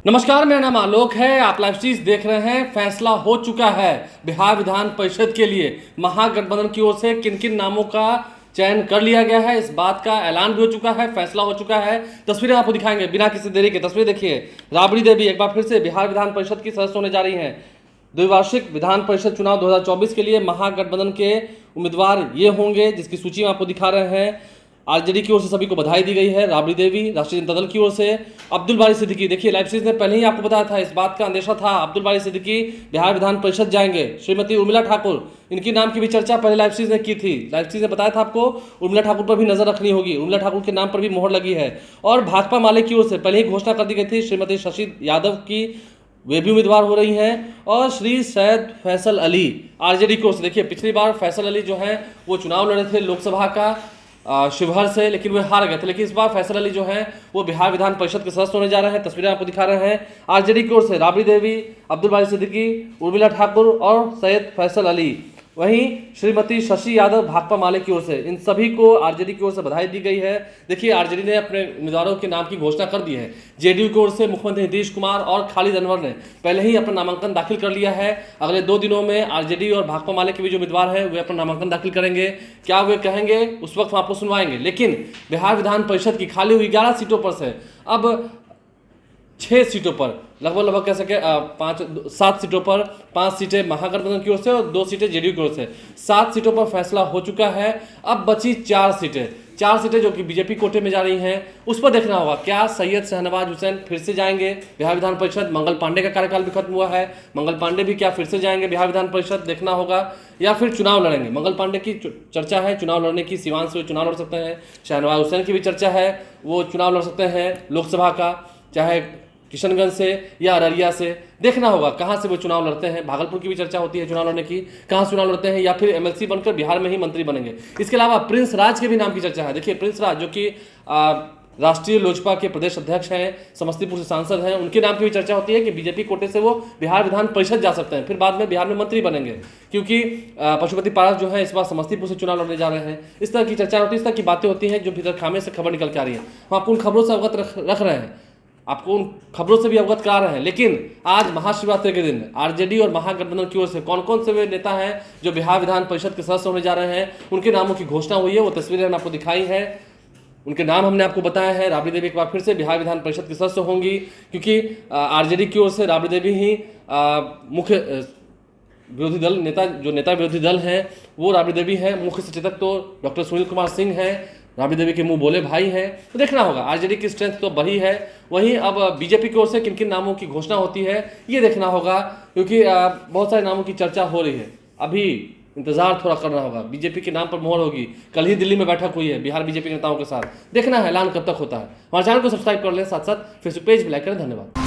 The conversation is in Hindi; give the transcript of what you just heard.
नमस्कार, मेरा नाम आलोक है। आप लाइव स्ट्रीम देख रहे हैं। फैसला हो चुका है बिहार विधान परिषद के लिए। महागठबंधन की ओर से किन किन नामों का चयन कर लिया गया है, इस बात का ऐलान भी हो चुका है, फैसला हो चुका है। तस्वीरें आपको दिखाएंगे बिना किसी देरी के। तस्वीर देखिए, राबड़ी देवी एक बार फिर से बिहार विधान परिषद की सदस्य होने जा रही हैं। द्विवार्षिक विधान परिषद चुनाव 2024 के लिए महागठबंधन के उम्मीदवार ये होंगे, जिसकी सूची में आपको दिखा रहे हैं। आरजेडी की ओर से सभी को बधाई दी गई है। राबड़ी देवी, राष्ट्रीय जनता दल की ओर से अब्दुल बारी सिद्दीकी। देखिए, लाइव सीरीज ने पहले ही आपको बताया था, इस बात का अंदेशा था, अब्दुल बारी सिद्दीकी बिहार विधान परिषद जाएंगे। श्रीमती उर्मिला ठाकुर, इनकी नाम की भी चर्चा पहले लाइव सीरीज ने की थी। लाइव सीरीज ने बताया था आपको उर्मिला ठाकुर पर भी नजर रखनी होगी, उर्मिला ठाकुर के नाम पर भी मोहर लगी है। और भाकपा माले की ओर से पहले ही घोषणा कर दी गई थी, श्रीमती शशि यादव की, वे भी उम्मीदवार हो रही हैं। और श्री सैयद फैसल अली आरजेडी की ओर से। देखिए, पिछली बार फैसल अली जो है वो चुनाव लड़े थे लोकसभा का शिवहर से, लेकिन वे हार गए थे। लेकिन इस बार फैसल अली जो है वो बिहार विधान परिषद के सदस्य होने जा रहे हैं। तस्वीरें आपको दिखा रहे हैं। आरजेडी की ओर से राबड़ी देवी, अब्दुल बारी सिद्दीकी, उर्मिला ठाकुर और सैयद फैसल अली। वहीं श्रीमती शशि यादव भाकपा माले की ओर से, इन सभी को आरजेडी की ओर से बधाई दी गई है। देखिए, आरजेडी ने अपने उम्मीदवारों के नाम की घोषणा कर दी है। जेडीयू की ओर से मुख्यमंत्री नीतीश कुमार और खालिद अनवर ने पहले ही अपना नामांकन दाखिल कर लिया है। अगले 2 दिनों में आरजेडी और भाकपा माले के भी जो उम्मीदवार हैं वे अपना नामांकन दाखिल करेंगे। क्या वे कहेंगे उस वक्त हम आपको सुनवाएंगे। लेकिन बिहार विधान परिषद की खाली हुई 11 सीटों पर से अब 6 सीटों पर लगभग कह सके 7 सीटों पर 5 सीटें महागठबंधन की ओर से और 2 सीटें जेडीयू की ओर से। 7 सीटों पर फैसला हो चुका है। अब बची 4 सीटें जो कि बीजेपी कोटे में जा रही हैं। उस पर देखना होगा, क्या सैयद शहनवाज हुसैन फिर से जाएंगे बिहार विधान परिषद। मंगल पांडे का कार्यकाल भी खत्म हुआ है, मंगल पांडे भी क्या फिर से जाएंगे बिहार विधान परिषद, देखना होगा। या फिर चुनाव लड़ेंगे। मंगल पांडे की चर्चा है चुनाव लड़ने की, सिवान से वो चुनाव लड़ सकते हैं। शहनवाज हुसैन की भी चर्चा है, वो चुनाव लड़ सकते हैं लोकसभा का, चाहे किशनगंज से या अररिया से। देखना होगा कहां से वो चुनाव लड़ते हैं। भागलपुर की भी चर्चा होती है चुनाव लड़ने की, कहां से चुनाव लड़ते हैं, या फिर एमएलसी बनकर बिहार में ही मंत्री बनेंगे। इसके अलावा प्रिंस राज के भी नाम की चर्चा है। देखिए, प्रिंस राज जो कि राष्ट्रीय लोजपा के प्रदेश अध्यक्ष हैं, समस्तीपुर से सांसद हैं, उनके नाम की भी चर्चा होती है कि बीजेपी कोटे से वो बिहार विधान परिषद जा सकते हैं, फिर बाद में बिहार में मंत्री बनेंगे, क्योंकि पशुपति पारस जो है इस बार समस्तीपुर से चुनाव लड़ने जा रहे हैं। इस तरह की चर्चा होती है, इस तरह की बातें होती हैं जो भीतर खामे से खबर निकल के आ रही है। हम आपको उन खबरों से अवगत रख रहे हैं, आपको उन खबरों से भी अवगत करा रहे हैं। लेकिन आज महाशिवरात्रि के दिन आरजेडी और महागठबंधन की ओर से कौन कौन से वे नेता हैं जो बिहार विधान परिषद के सदस्य होने जा रहे हैं, उनके नामों की घोषणा हुई है। वो तस्वीरें हमने आपको दिखाई है, उनके नाम हमने आपको बताया है। राबड़ी देवी एक बार फिर से बिहार विधान परिषद के सदस्य होंगी, क्योंकि आरजेडी की ओर से राबड़ी देवी ही मुख्य विरोधी दल नेता विरोधी दल हैं वो राबड़ी देवी है। मुख्य सचेतक तो डॉक्टर सुनील कुमार सिंह हैं, राबड़ी देवी के मुंह बोले भाई हैं। तो देखना होगा, आरजेडी की स्ट्रेंथ तो बढ़ी है। वहीं अब बीजेपी की ओर से किन किन नामों की घोषणा होती है ये देखना होगा, क्योंकि बहुत सारे नामों की चर्चा हो रही है। अभी इंतजार थोड़ा करना होगा, बीजेपी के नाम पर मोहर होगी। कल ही दिल्ली में बैठक हुई है बिहार बीजेपी के नेताओं के साथ, देखना है ऐलान कब तक होता है। हमारे चैनल को सब्सक्राइब कर लें, साथ साथ फेसबुक पेज भी लाइक करें। धन्यवाद।